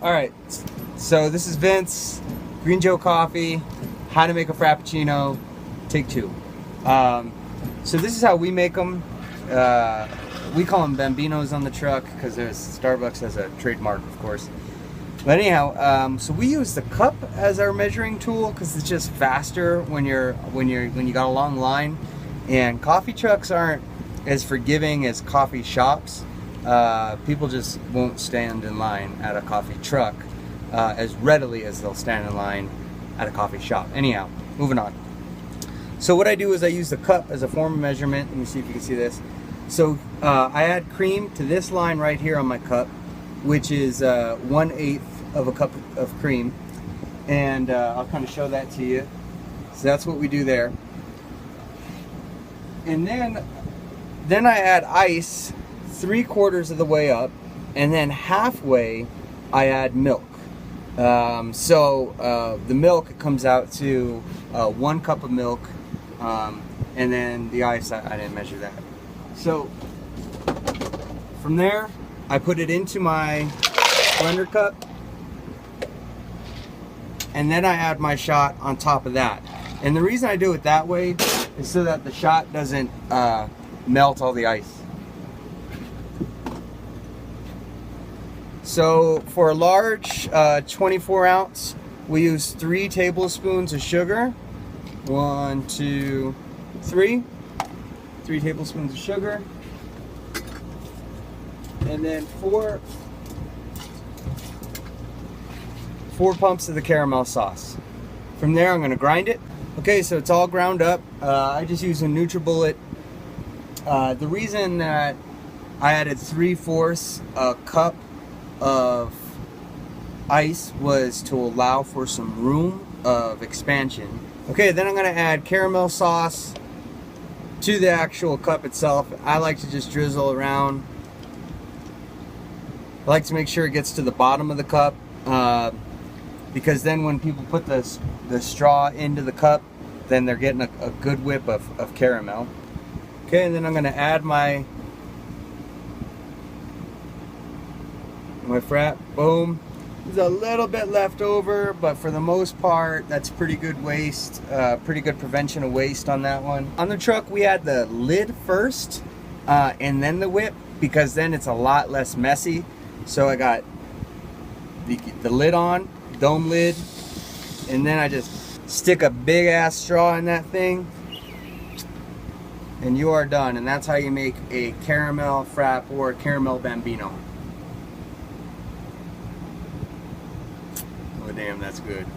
Alright, so this is Vince, Green Joe Coffee, how to make a Frappuccino, take 2. So this is how we make them. We call them Bambinos on the truck because Starbucks has a trademark, of course. But anyhow, so we use the cup as our measuring tool because it's just faster when you got a long line. And coffee trucks aren't as forgiving as coffee shops. People just won't stand in line at a coffee truck as readily as they'll stand in line at a coffee shop. Anyhow, moving on. So what I do is I use the cup as a form of measurement. Let me see if you can see this. So I add cream to this line right here on my cup, which is 1/8 of a cup of cream. And I'll kind of show that to you. So that's what we do there. And then I add ice 3/4 of the way up, and then halfway I add milk. The milk comes out to 1 cup of milk, and then the ice, I didn't measure that. So from there I put it into my blender cup, and then I add my shot on top of that. And the reason I do it that way is so that the shot doesn't melt all the ice. So for a large 24 ounce, we use 3 tablespoons of sugar. 1, 2, 3. 3 tablespoons of sugar. And then 4 pumps of the caramel sauce. From there I'm going to grind it. Okay, so it's all ground up. I just use a NutriBullet. The reason that I added 3/4 a cup of ice was to allow for some room of expansion. Okay, then I'm going to add caramel sauce to the actual cup itself. I like to just drizzle around. I like to make sure it gets to the bottom of the cup, because then when people put the straw into the cup, then they're getting a good whip of caramel. Okay, and then I'm going to add my frappe. Boom. There's a little bit left over, but for the most part that's pretty good waste, pretty good prevention of waste on that one. On the truck we add the lid first, and then the whip, because then it's a lot less messy. So I got the lid on, dome lid, and then I just stick a big ass straw in that thing, and you are done. And that's how you make a caramel frappe or a caramel bambino. Oh damn, that's good.